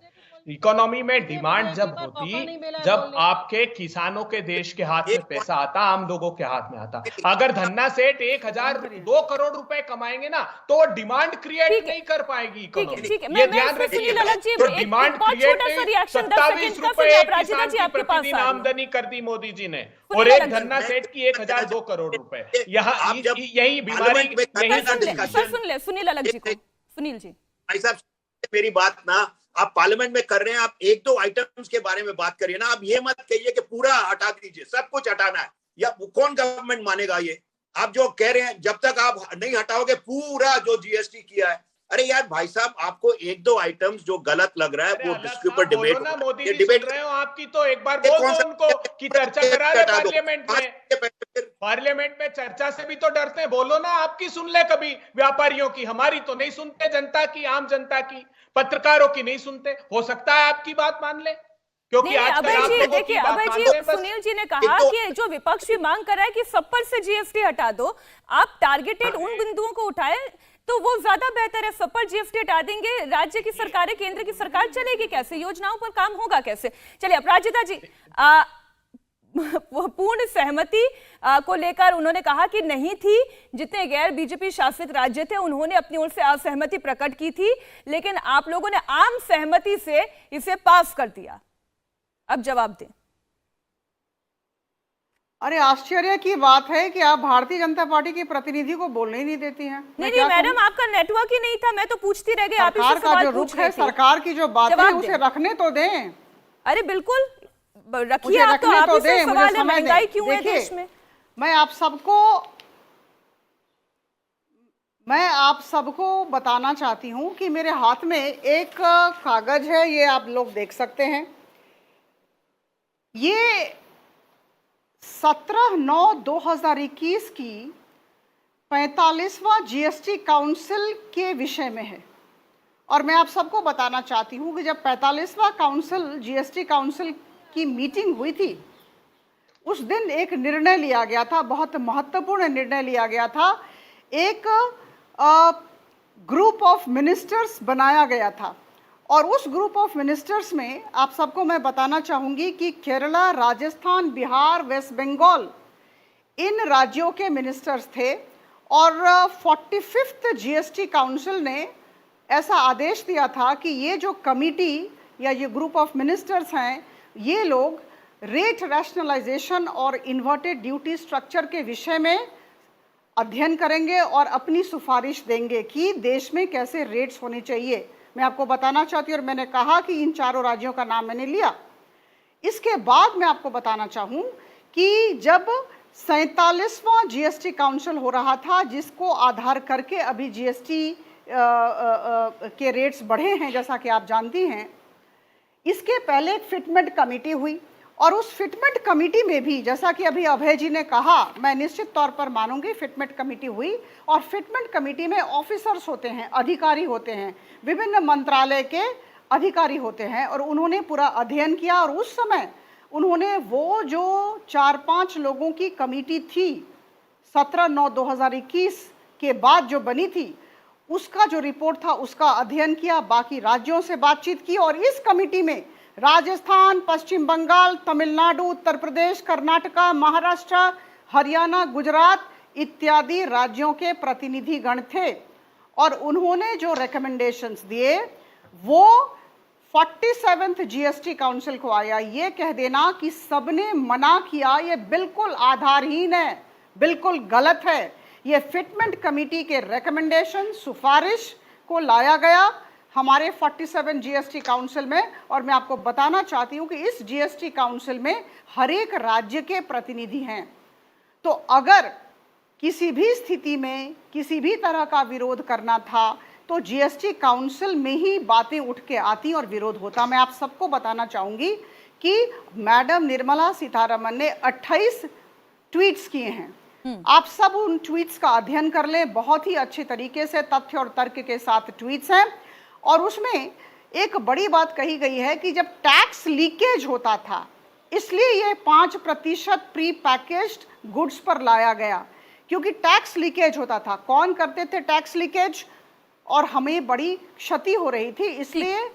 इकोनॉमी में डिमांड जब होती, जब आपके किसानों के देश के हाथ में पैसा आता, आम लोगों के हाथ में आता। अगर धन्ना सेठ 2 करोड़ रुपए कमाएंगे ना, तो वो डिमांड क्रिएट नहीं कर पाएगी इकोनॉमी। ठीक है, ये मैं ध्यान इसमें रखिए। सुनील अलग जी, तो एक डिमांड बहुत क्रिएट छोटा सा रिएक्शन 10 27 सेकंड का, रुपए फिर अपराजिता किसान जी की आपके पास प्रतिदिन आ रही हूं। आमदनी कर दी मोदी जी ने, सुनील और एक अलग जी। धन्ना सेठ की 1002 करोड़ रुपए। यहाँ आप जब यही बीमारी, पार्लियामेंट में यही सर सुन ले सुनील अलग जी को। सुनील जी, भाई साहब, मेरी बात ना, आप पार्लियामेंट में कर रहे हैं, आप एक दो आइटम्स के बारे में बात करिए ना। आप ये मत कहिए कि पूरा हटा दीजिए, सब कुछ हटाना है, या कौन गवर्नमेंट मानेगा ये? आप जो कह रहे हैं, जब तक आप नहीं हटाओगे पूरा जो जीएसटी किया है, अरे यार भाई साहब, आपको एक दो आइटम्स जो गलत लग रहा है वो जिसके ऊपर डिबेट ना, मोदी ये जी डिबेट सुन रहे हो आपकी, तो एक बार बोल दो उनको कि चर्चा करा ले पार्लियामेंट में। पार्लियामेंट में चर्चा से भी तो डरते हैं, बोलो ना, आपकी सुन ले कभी, व्यापारियों की, हमारी तो नहीं सुनते, जनता की, आम जनता की, पत्रकारों की नहीं सुनते। हो सकता है आपकी बात मान ले, क्योंकि नहीं, आजकल अभय आप जी लोगों की देखिए, बात अभय मान जी, ले बस। सुनील जी ने कहा कि जो विपक्ष भी मांग कर रहा है कि सब पर से जीएसटी हटा दो, आप टारगेटेड उन बिंदुओं को उठाए तो वो ज्यादा बेहतर है। सब पर जीएसटी हटा देंगे, राज्य की सरकारें, केंद्र की सरकार चलेगी कैसे? योजनाओं पर काम होगा कैसे? चलिए अपराजिता जी, पूर्ण सहमति को लेकर उन्होंने कहा कि नहीं थी, जितने गैर बीजेपी शासित राज्य थे उन्होंने अपनी ओर से असहमति प्रकट की थी, लेकिन आप लोगों ने आम सहमति से इसे पास कर दिया। अब जवाब दें। अरे आश्चर्य की बात है कि आप भारतीय जनता पार्टी की प्रतिनिधि को बोलने ही नहीं देती हैं। नहीं मैडम, आपका नेटवर्क ही नहीं था, मैं तो पूछती रह गई, आप सरकार का जो रुख है, सरकार की जो बात है, उसे रखने तो दें। अरे बिल्कुल रखिए, आप तो आप ही से सवाल है, महंगाई क्यों है देश में? मैं आप सबको बताना चाहती हूं कि मेरे हाथ में एक कागज है, ये आप लोग देख सकते हैं। ये 17/9/2021 की 45वां जीएसटी काउंसिल के विषय में है। और मैं आप सबको बताना चाहती हूं कि जब 45वां काउंसिल, जीएसटी काउंसिल की मीटिंग हुई थी, उस दिन एक निर्णय लिया गया था, बहुत महत्वपूर्ण निर्णय लिया गया था। एक ग्रुप ऑफ मिनिस्टर्स बनाया गया था, और उस ग्रुप ऑफ मिनिस्टर्स में आप सबको मैं बताना चाहूँगी कि केरला, राजस्थान, बिहार, वेस्ट बंगाल, इन राज्यों के मिनिस्टर्स थे। और 45th जीएसटी काउंसिल ने ऐसा आदेश दिया था कि ये जो कमिटी या ये ग्रुप ऑफ मिनिस्टर्स हैं, ये लोग रेट रैशनलाइजेशन और इन्वर्टेड ड्यूटी स्ट्रक्चर के विषय में अध्ययन करेंगे और अपनी सिफारिश देंगे कि देश में कैसे रेट्स होने चाहिए। मैं आपको बताना चाहती हूँ, और मैंने कहा कि इन चारों राज्यों का नाम मैंने लिया। इसके बाद मैं आपको बताना चाहूँ कि जब 47वां जीएसटी काउंसिल हो रहा था, जिसको आधार करके अभी जीएसटी के रेट्स बढ़े हैं, जैसा कि आप जानती हैं, इसके पहले एक फिटमेंट कमेटी हुई, और उस फिटमेंट कमेटी में भी, जैसा कि अभी अभय जी ने कहा, मैं निश्चित तौर पर मानूंगी, फिटमेंट कमेटी हुई। और फिटमेंट कमेटी में ऑफिसर्स होते हैं, अधिकारी होते हैं, विभिन्न मंत्रालय के अधिकारी होते हैं, और उन्होंने पूरा अध्ययन किया। और उस समय उन्होंने वो जो 4-5 लोगों की कमेटी थी 17/9/2021 के बाद जो बनी थी, उसका जो रिपोर्ट था उसका अध्ययन किया, बाकी राज्यों से बातचीत की। और इस कमेटी में राजस्थान, पश्चिम बंगाल, तमिलनाडु, उत्तर प्रदेश, कर्नाटका, महाराष्ट्र, हरियाणा, गुजरात इत्यादि राज्यों के प्रतिनिधिगण थे। और उन्होंने जो रिकमेंडेशंस दिए वो 47th जीएसटी काउंसिल को आया। ये कह देना कि सबने मना किया, ये बिल्कुल आधारहीन है, बिल्कुल गलत है। ये फिटमेंट कमेटी के रिकमेंडेशन, सिफारिश को लाया गया हमारे 47 जीएसटी काउंसिल में। और मैं आपको बताना चाहती हूँ कि इस जीएसटी काउंसिल में हर एक राज्य के प्रतिनिधि हैं। तो अगर किसी भी स्थिति में किसी भी तरह का विरोध करना था, तो जीएसटी काउंसिल में ही बातें उठ के आती और विरोध होता। मैं आप सबको बताना चाहूंगी कि मैडम निर्मला सीतारमण ने 28 ट्वीट्स किए हैं। आप सब उन ट्वीट्स का अध्ययन कर लें, बहुत ही अच्छे तरीके से तथ्य और तर्क के साथ ट्वीट्स हैं। और उसमें एक बड़ी बात कही गई है कि जब टैक्स लीकेज होता था इसलिए ये 5% प्री पैकेज्ड गुड्स पर लाया गया, क्योंकि टैक्स लीकेज होता था। कौन करते थे टैक्स लीकेज, और हमें बड़ी क्षति हो रही थी, इसलिए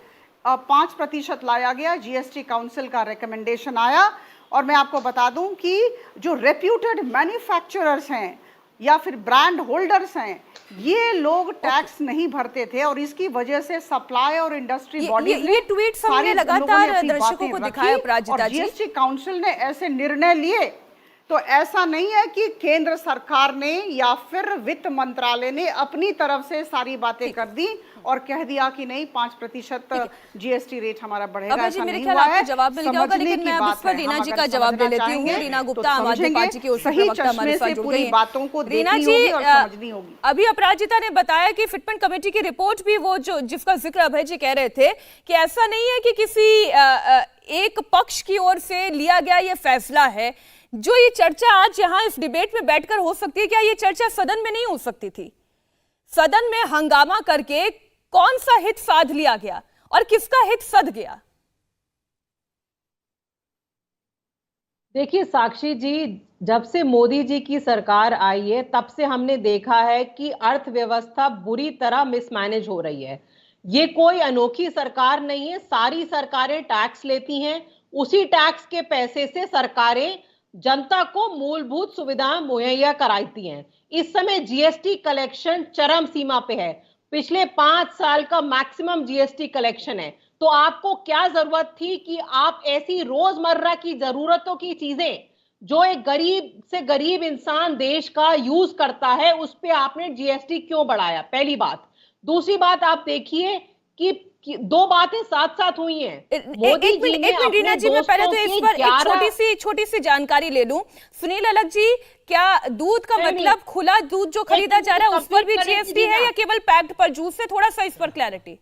5% लाया गया। जीएसटी काउंसिल का रिकमेंडेशन आया। और मैं आपको बता दूं कि जो रेप्यूटेड मैन्युफैक्चरर्स हैं या फिर ब्रांड होल्डर्स हैं, ये लोग टैक्स नहीं भरते थे और इसकी वजह से सप्लाई और इंडस्ट्री बॉडी ये ट्वीट्स हमने लगातार दर्शकों को दिखाया अपराजिता जी। जीएसटी काउंसिल ने ऐसे निर्णय लिए, तो ऐसा नहीं है कि केंद्र सरकार ने या फिर वित्त मंत्रालय ने अपनी तरफ से सारी बातें कर दी और कह दिया कि नहीं 5% जीएसटी रेट हमारा बढ़ेगा। ऐसा नहीं हुआ है। जवाब मिल गया होगा, लेकिन मैं अब इस पर रीना जी का जवाब ले लेती हूँ। रीना गुप्ता, आम आदमी पार्टी की ओर से प्रवक्ता हमारे साथ जुड़ गई हैं। बातों को रीना देखनी जी, होगी और समझनी होगी। अभी अपराजिता ने बताया कि फिटमेंट कमेटी की रिपोर्ट भी वो जो जिसका जिक्र अभय जी कह रहे थे कि ऐसा नहीं है कि किसी एक पक्ष की ओर से लिया गया ये फैसला है। जो ये चर्चा आज यहाँ इस डिबेट में बैठकर हो सकती है, क्या ये चर्चा सदन में नहीं हो सकती थी? सदन में हंगामा करके कौन सा हित साध लिया गया और किसका हित सध गया? देखिए साक्षी जी, जब से मोदी जी की सरकार आई है तब से हमने देखा है कि अर्थव्यवस्था बुरी तरह मिसमैनेज हो रही है। ये कोई अनोखी सरकार नहीं है, सारी सरकारें टैक्स लेती हैं, उसी टैक्स के पैसे से सरकारें जनता को मूलभूत सुविधाएं मुहैया कराती हैं। इस समय जीएसटी कलेक्शन चरम सीमा पे है, पिछले 5 साल का मैक्सिमम जीएसटी कलेक्शन है। तो आपको क्या जरूरत थी कि आप ऐसी रोजमर्रा की जरूरतों की चीजें जो एक गरीब से गरीब इंसान देश का यूज करता है उस पे आपने जीएसटी क्यों बढ़ाया? पहली बात। दूसरी बात, आप देखिए कि दो बातें साथ साथ हुई हैं। मोदी जी ने रीना जी, मैं पहले तो इस पर एक छोटी सी जानकारी ले लूं। सुनील अलग जी, क्या दूध का मतलब खुला दूध जो खरीदा जा रहा है उस पर भी जीएसटी है या केवल पैक्ड पर जूस से? थोड़ा सा इस पर क्लैरिटी।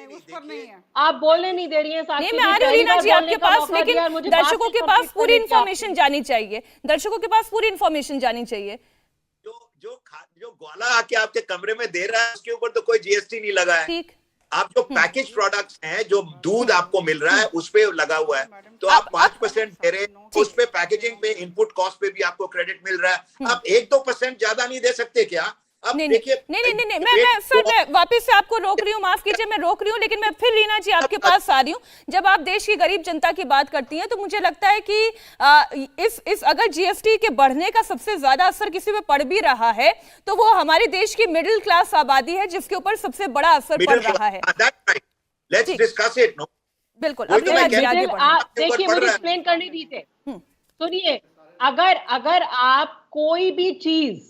उस पर नहीं है। आप बोलने नहीं दे रही हैं साक्षी। नहीं, मैं आ रही हूँ रीना जी आपके पास, लेकिन दर्शकों के पास पूरी इन्फॉर्मेशन जानी चाहिए। दर्शकों के पास पूरी इन्फॉर्मेशन जानी चाहिए। जो ग्वाला आके आपके कमरे में दे रहा है उसके ऊपर तो कोई जीएसटी नहीं लगा है। ठीक। आप जो पैकेज प्रोडक्ट्स हैं, जो दूध आपको मिल रहा है उस पे लगा हुआ है, तो आप 5% दे रहे हैं, उस पे पैकेजिंग पे इनपुट कॉस्ट पे भी आपको क्रेडिट मिल रहा है। आप 1-2% ज्यादा नहीं दे सकते क्या? अब देखिए, नहीं, मैं वापस से आपको रोक रही हूँ, माफ कीजिए मैं रोक रही हूँ, लेकिन मैं फिर रीना जी आपके पास आ रही हूँ। जब आप देश की गरीब जनता की बात करती हैं तो मुझे लगता है कि इस अगर जीएसटी के बढ़ने का सबसे ज्यादा असर किसी पे पड़ भी रहा है तो वो हमारे देश की मिडिल क्लास आबादी है जिसके ऊपर सबसे बड़ा असर पड़ रहा है। Let's discuss it. नो, बिल्कुल। देखिए, मुझे एक्सप्लेन करने दीजिए। सुनिए, अगर आप कोई भी चीज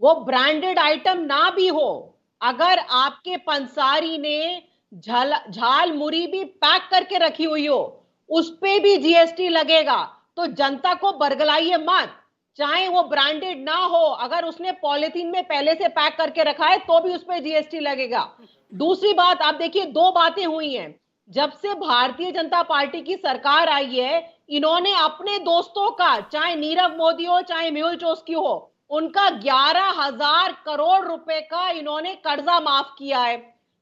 वो ब्रांडेड आइटम ना भी हो, अगर आपके पंसारी ने झाल मुरी भी पैक करके रखी हुई हो, उस पे भी जीएसटी लगेगा। तो जनता को बरगलाइए मत, चाहे वो ब्रांडेड ना हो, अगर उसने पॉलिथीन में पहले से पैक करके रखा है तो भी उस पे जीएसटी लगेगा। दूसरी बात, आप देखिए, दो बातें हुई हैं। जब से भारतीय जनता पार्टी की सरकार आई है, इन्होंने अपने दोस्तों का, चाहे नीरव मोदी हो चाहे मेहुल चोस्की हो, उनका 11,000 करोड़ रुपए का इन्होंने कर्जा माफ किया है।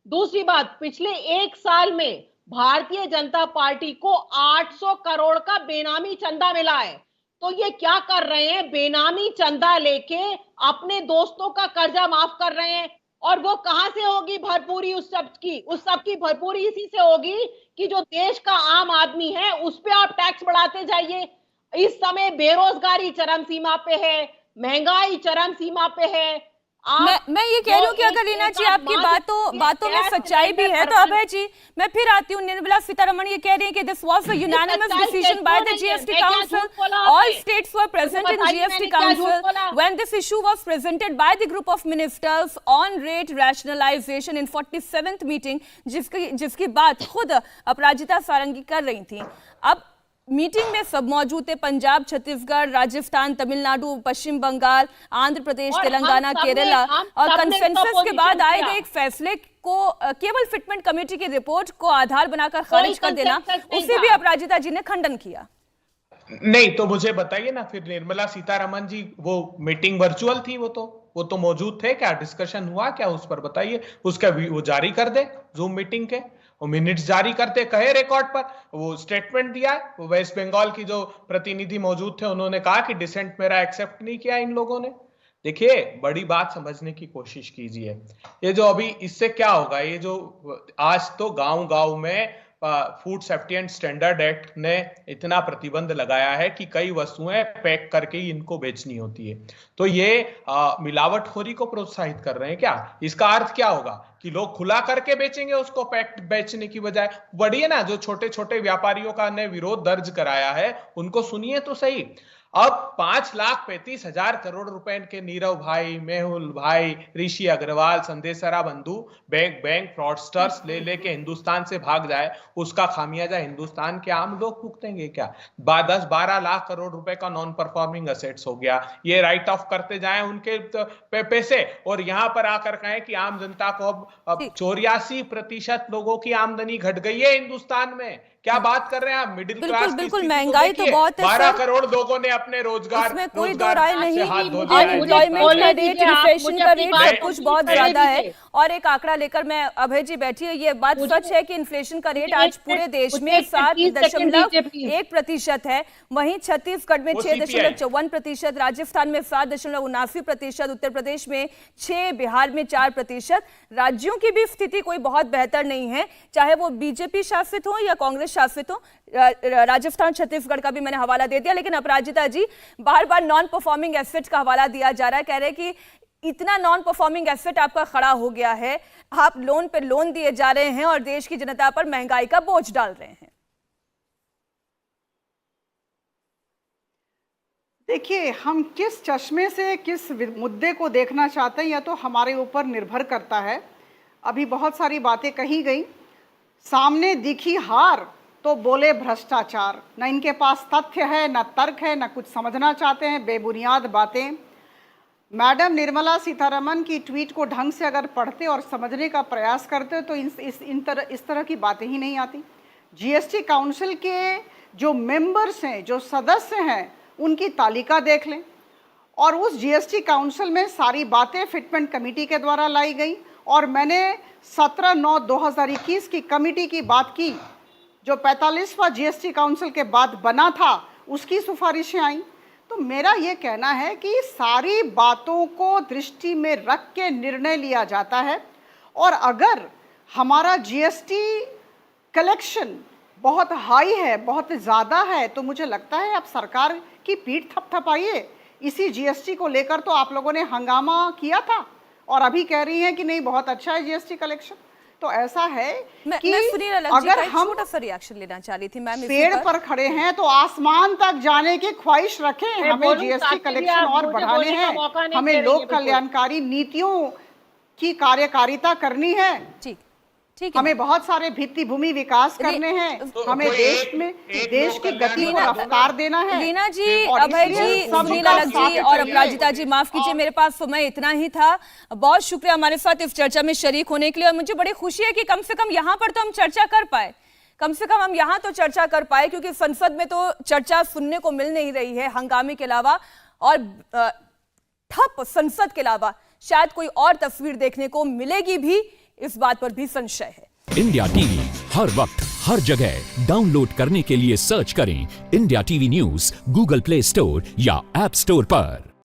दूसरी बात, पिछले 1 साल में भारतीय जनता पार्टी को 800 करोड़ का बेनामी चंदा मिला है। तो ये क्या कर रहे हैं? बेनामी चंदा लेके अपने दोस्तों का कर्जा माफ कर रहे हैं। और वो कहां से होगी भरपूरी उस सब की भरपूरी इसी से होगी कि जो देश का आम आदमी है उस पे आप टैक्स बढ़ाते जाइए। इस समय बेरोजगारी चरम सीमा पे है, महंगाई चरम सीमा पे है। मैं ये कह रही हूँ कि अगर रीना जी आपकी बातों में सच्चाई भी है तो अभय जी मैं फिर आती हूँ। निर्मला सीतारमण ये कह रही है कि this was a unanimous decision by the GST council, all states were present in GST council when this issue was presented by the group of ministers on rate rationalisation in 47th meeting, जिसकी बात खुद अपराजिता सारंगी कर रही थी। अब meeting में सब मौजूद थे, पंजाब, छत्तीसगढ़, राजस्थान, तमिलनाडु, पश्चिम बंगाल, आंध्र प्रदेश, तेलंगाना, केरला, और कंसेंसस के बाद आए गए एक फैसले को केवल फिटमेंट कमेटी की रिपोर्ट को आधार बनाकर खारिज कर देना, उसे भी अपराजिता जी ने खंडन किया। नहीं तो मुझे बताइए ना, फिर निर्मला सीतारमण जी, वो मीटिंग वर्चुअल थी, वो तो मौजूद थे क्या? डिस्कशन हुआ क्या उस पर? बताइए। उसका वो जारी कर दे जूम मीटिंग के, वो मिनट्स जारी करते, कहे रिकॉर्ड पर, वो स्टेटमेंट दिया है। वो वेस्ट बंगाल की जो प्रतिनिधि मौजूद थे, उन्होंने कहा कि डिसेंट मेरा एक्सेप्ट नहीं किया इन लोगों ने। देखिए, बड़ी बात समझने की कोशिश कीजिए। ये जो अभी इससे क्या होगा, ये जो आज तो गांव-गांव में food safety and standard act ने इतना प्रतिबंध लगाया है कि कई वस्तुएं पैक करके ही इनको बेचनी होती है। तो ये मिलावटखोरी को प्रोत्साहित कर रहे हैं क्या? इसका अर्थ क्या होगा कि लोग खुला करके बेचेंगे उसको पैक्ड बेचने की बजाय? बढ़िए ना, जो छोटे छोटे व्यापारियों का ने विरोध दर्ज कराया है उनको सुनिए तो सही। अब 5,35,000 करोड़ रुपए के नीरव भाई, मेहुल भाई, ऋषि अग्रवाल, संदेशरा बंधु बैंक फ्रॉडस्टर्स ले के हिंदुस्तान से भाग जाए, उसका खामियाजा हिंदुस्तान के आम लोग भुगतेंगे क्या? 10-12 लाख करोड़ रुपए का नॉन परफॉर्मिंग असेट्स हो गया। ये राइट ऑफ करते जाएं उनके पैसे, और यहां पर आकर कहें कि आम जनता को अब 84% लोगों की आमदनी घट गई है हिंदुस्तान में। क्या बात कर रहे हैं आप? मिडिल क्लास बिल्कुल महंगाई तो बहुत है। 12 करोड़ लोगों ने अपने रोजगार, इसमें कोई दो राय नहीं। अनएम्प्लॉयमेंट का रेट, इन्फ्लेशन का रेट सब कुछ बहुत ज्यादा है। और एक आंकड़ा लेकर मैं, अभय जी बैठिए, ये बात सच है कि इन्फ्लेशन का रेट आज पूरे देश में 7.1% है। वहीं छत्तीसगढ़ में 6.54%, राजस्थान में 7.79%, उत्तर प्रदेश में 6%, बिहार में 4%। राज्यों की भी स्थिति कोई बहुत बेहतर नहीं है, चाहे वो बीजेपी शासित हो या कांग्रेस शासित हो। राजस्थान, छत्तीसगढ़ का भी मैंने हवाला दे दिया। लेकिन अपराजिता जी, बार बार नॉन परफॉर्मिंग एसेट का हवाला दिया जा रहा है, कह रहे हैं कि इतना नॉन परफॉर्मिंग एसेट आपका खड़ा हो गया है, आप लोन पे लोन दिए जा रहे हैं और देश की जनता पर महंगाई का बोझ डाल रहे हैं। देखिए, हम किस चश्मे से किस मुद्दे को देखना चाहते हैं यह तो हमारे ऊपर निर्भर करता है। अभी बहुत सारी बातें कही गई, सामने दिखी हार तो बोले भ्रष्टाचार। न इनके पास तथ्य है, न तर्क है, न कुछ समझना चाहते हैं, बेबुनियाद बातें। मैडम निर्मला सीतारमण की ट्वीट को ढंग से अगर पढ़ते और समझने का प्रयास करते तो इस तरह की बातें ही नहीं आती। जीएसटी काउंसिल के जो मेंबर्स हैं, जो सदस्य हैं, उनकी तालिका देख लें, और उस जीएसटी काउंसिल में सारी बातें फिटमेंट कमेटी के द्वारा लाई गई। और मैंने 17/9/2021 की कमेटी की बात की, जो 45वां जीएसटी काउंसिल के बाद बना था, उसकी सिफारिशें आई। तो मेरा ये कहना है कि सारी बातों को दृष्टि में रख के निर्णय लिया जाता है। और अगर हमारा जीएसटी कलेक्शन बहुत हाई है, बहुत ज़्यादा है, तो मुझे लगता है अब सरकार की पीठ थपथपाइए। इसी जीएसटी को लेकर तो आप लोगों ने हंगामा किया था और अभी कह रही हैं कि नहीं बहुत अच्छा है जीएसटी कलेक्शन। तो ऐसा है कि अगर हम छोटा सा रिएक्शन लेना चाह रही थी मैम, पेड़ पर खड़े हैं तो आसमान तक जाने की ख्वाहिश रखें। हमें जीएसटी कलेक्शन और बढ़ाने हैं, हमें लोक कल्याणकारी नीतियों की कार्यकारिता करनी है। ठीक, हमें बहुत सारे भित्ति भूमि विकास करने हैं, हमें देश की गति को रफ्तार देना है। रीना जी, अभय जी, सुनीला अलग जी और अपराजिता जी, माफ कीजिए, मेरे पास समय इतना ही था। बहुत शुक्रिया हमारे साथ इस चर्चा में शरीक होने के लिए। और मुझे बड़ी खुशी है कि कम से कम यहाँ पर तो हम चर्चा कर पाए, कम से कम हम यहाँ तो चर्चा कर पाए, क्योंकि संसद में तो चर्चा सुनने को मिल नहीं रही है हंगामे के अलावा, और ठप संसद के अलावा शायद कोई और तस्वीर देखने को मिलेगी भी, इस बात पर भी संशय है। इंडिया टीवी हर वक्त हर जगह डाउनलोड करने के लिए सर्च करें India TV news Google play store या ऐप स्टोर पर।